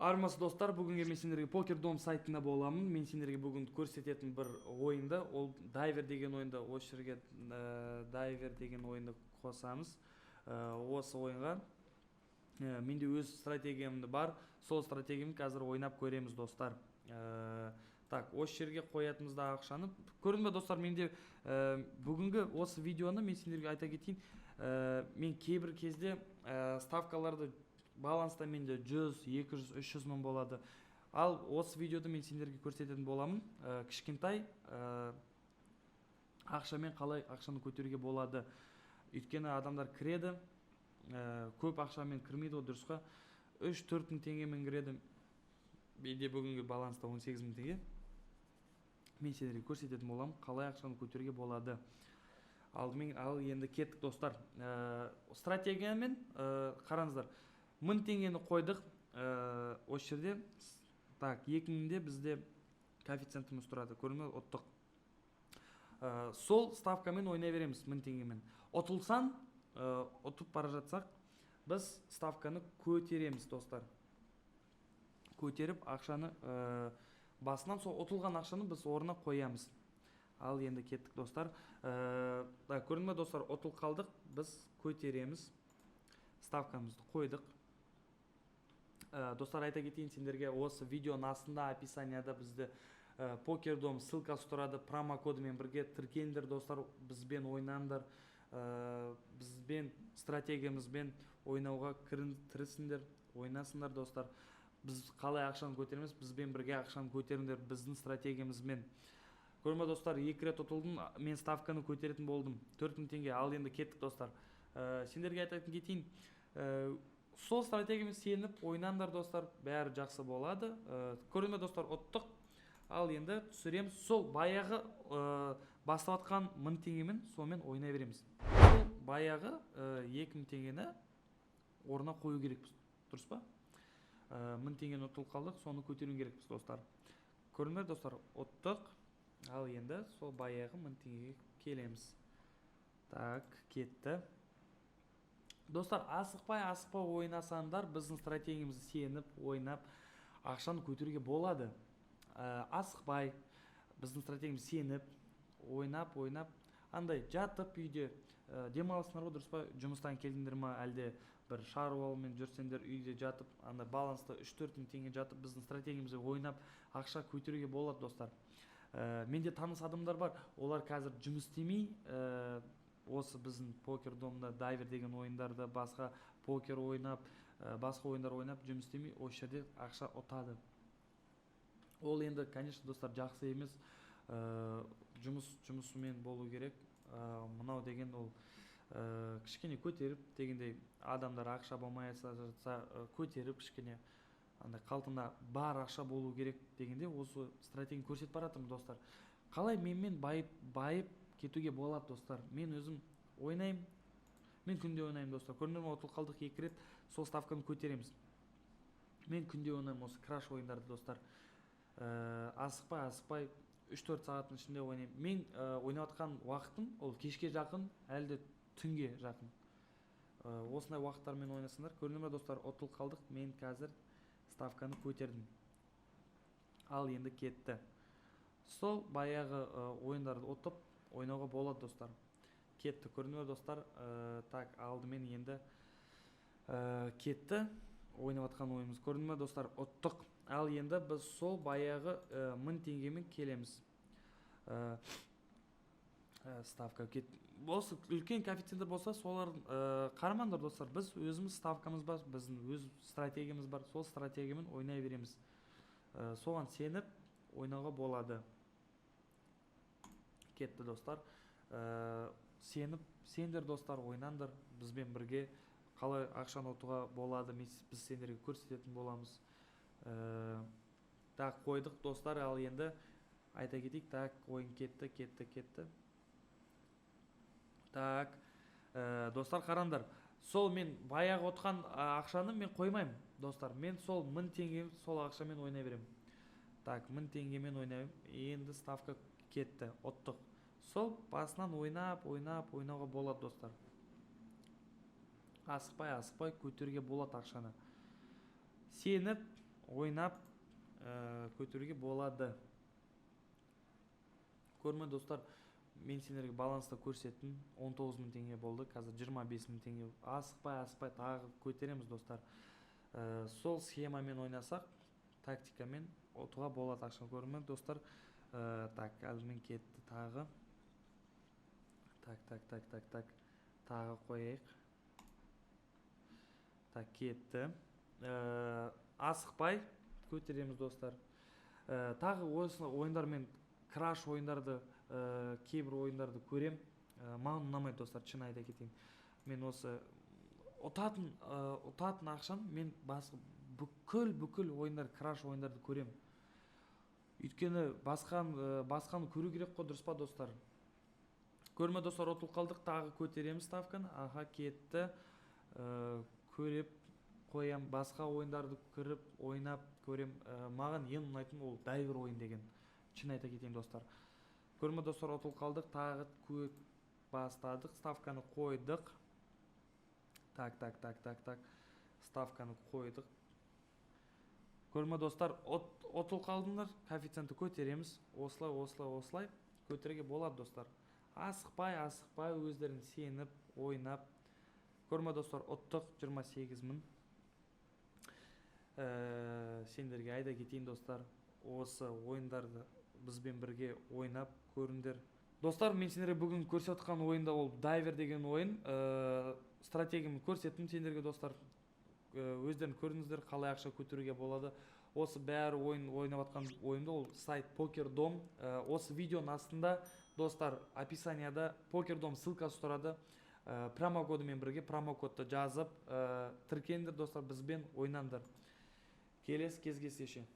Армысыз достар, бүгінге мен сендерге PokerDom сайтында боламын. Мен сендерге бүгін көрсететін бір ойынды, ол дайвер деген ойынды, осы жерге дайвер деген ойынды қосамыз. Осы ойынға менде өз стратегиямды бар, сол стратегиямды қазір ойнап көреміз достар. Так, осы жерге қоятымызда ақшаны. Көрдің бе достар, менде бүгінгі осы видеоны мен сендерге айта кетейін. Мен кейбір кезде ставкаларды баланста менде 100, 200, 300 мың болады. Ал осы видеода мен сендерге көрсететін боламын. Кішкентай ақшамен қалай ақшаны көтеруге болады. Өйткені адамдар кіреді, көп ақшамен кірмейді, о дұрыс қой. 3-4 мың теңгемен кіреді. Менде бүгінгі баланста 18 мың теңге. Мен сендерге көрсететін боламын, қалай ақшаны көтеруге болады. Ал енді кеттік достар. Стратегиямен қараңыздар. 1000 теңгені қойдық осы жерде. Так, 2000-де бізде коэффициентіміз тұрады. Көрдіңіз бе, ұттық. Сол ставкамен ойнай береміз 1000 теңгемен. Ұтылсан, ұтып бара жатсақ, біз ставканы көтереміз достар. Көтеріп ақшаны басынан сол ұтылған ақшаны біз орнына қоямыз. Ал енді кеттік достар. Көрдіңіз бе достар, ұтыл қалдық, біз көтереміз. Ставкамызды қойдық. Достар, айта кетейін сендерге, осы видеоның астында описанияда бізді PokerDom ссылкасы тұрады. Промокодымен бірге тіркеліңдер достар, бізбен ойнаңдар, бізбен стратегиямызбен ойнауға кірісіңдер, ойнасыңдар достар. Біз қалай ақшаны көтереміз, бізбен бірге ақшаны көтеріңдер біздің стратегиямызбен. Көрдіңіз бе достар, 2 рет ұтылдым, мен ставканы көтеретін болдым. 4000 теңге. Ал енді кеттік достар. Сендерге айтатын кетейін, сол стратегиямен сеніп ойнаңдар достар, бәрі жақсы болады. Көрдіңіз бе достар, ұттық. Ал енді түсіреміз. Сол баяғы бастап атқан 1000 теңгемен сонымен ойнай береміз. Сол баяғы 2000 теңгені орнына қою керекпіз. Дұрыс па? 1000 теңгені ұтылып қалдық, соны көтеру керекпіз достар. Көрдіңіз бе достар, ұттық. Ал енді сол баяғы 1000 теңгеге келеміз. Так, кетті. Достар, асықпай ойнасаңдар, біздің стратегиямызды сеніп, ойнап, ақшаны көтеруге болады. Асықпай, біздің стратегиямызды сеніп, ойнап, андай жатып үйде демаласыңдар ғой, дұрыс па? Жұмыстан келдіңдер ма, әлде бір шаруамен жүрсеңдер, үйде жатып, андай баланста 3-4 мың теңге жатып, біздің стратегиямызды ойнап, ақша көтеруге болады достар. Менде таныс адамдар бар, олар қазір жұмыс істемей, осы біздің PokerDom'да дайвер деген ойындарда, басқа покер ойнап, басқа ойындар ойнап, жұмыс істемей, осы жерде ақша ұтады. Ол енді, конечно, достар, жақсы емес, жұмысымен болу керек. Мынау деген ол кішкене көтеріп, дегендей адамдар ақша болмай жатса, көтеріп кішкене қалтында бар ақша болу керек дегенде, осы стратегияны көрсетіп баратырмын достар. Қалай менімен байып кетуге болады достар. Мен өзім ойнаймын, мен күнде ойнаймын достар. Көрдіңдер ме, ұтылып қалдық 2 рет, сол ставканы көтереміз. Мен күнде ойнаймын осы краш ойындарды достар. Асықпай 3-4 сағаттың ішінде ойнаймын. Мен ойнап атқан уақытым ол кешке жақын, әлде түнге жақын. Осындай уақыттармен ойнасыңдар. Көрдіңдер ме достар, ұтылып қалдық, мен қазір ставканы көтердім. Ал енді кетті. Сол баяғы ойындарды ұтып ойнауға болады достар. Кетті, көрдіңдер ме достар. Так, алдымен енді кетті ойнап атқан ойымыз. Көрдіңдер ме достар, ұттық. Ал енді біз сол баяғы 1000 теңгемен келеміз. Ставка кетті. Осы үлкен коэффициенттер болса, солардың қарамаңдар достар. Біз өзіміз ставкамыз бар, біздің өз стратегиямыз бар. Сол стратегиямен ойнай береміз. Соған сеніп ойнауға болады. Кетті достар. Сендер достар ойнаңдар, бізбен бірге қалай ақшаны ұтуға болады, біз сендерге көрсететін боламыз. Так, қойдық достар. Ал енді айта кетейік. Так, ойын кетті. Так, достар, қараңдар. Сол мен баяғы ұтқан ақшаны мен қоймаймын достар. Мен сол 1000 теңге сол ақшамен ойнай беремін. Так, 1000 теңгемен ойнаймын. Енді ставка кетті, ұттық. Сол басынан ойнауға болады достар. Асықпай көтеруге болады ақшаны. Сеніп ойнап көтеруге болады. Көрме достар, мен сендерге баланста көрсеттім, 19.000 теңге болды, қазір 25.000 теңге. Асықпай тағы көтереміз достар. Сол схемамен ойнасақ, тактикамен отуға болады ақша. Көрме достар. Так, әлмен кетті тағы. Так, тағы қойайық. Так, кетті. Асықпай көтереміз достар. Тағы ойындармен краш ойындарды, кейбір ойындарды көрем. Маған ұнамайды достар, шын айта кетейін. Мен осы ұтатын ақшан мен бүкіл ойындар, краш ойындарды көрем. Өйткені басқаны көру керек қой, дұрыс па достар? Көрме достар, отыл қалдық, тағы көтереміз ставканы. Аха, кетті. Көріп қоям, басқа ойындарды көріп, ойнап көрем. Маған ең ұнайтын ол дайвер ойын деген. Шын айта кетейін достар. Көрме достар, отыл қалдық, тағы бастадық, ставканы қойдық. Так. Ставканы қойдық. Көрме достар, отыл қалдыңдар, коэффициентті көтереміз. Осылай көтеруге болады достар. Асықпай өздерін сеніп, ойнап. Көрме достар, ұттық 28.000. Сендерге айда кетейін достар. Осы ойындарды бізбен бірге ойнап көріңдер. Достар, мен сендерге бүгін көрсеткен ойында ол дайвер деген ойын. Стратегияны көрсеттім сендерге достар. Өздерін көріңіздер, қалай ақша көтеруге болады. Осы бәрі ойнап атқан ойында ол сайт PokerDom. Осы видеоның астында достар, описанияда PokerDom ссылкасы тұрады. Промокодымен бірге промокодты жазып, тіркеліңдер достар, бізбен ойнаңдар. Келесі кездескенше.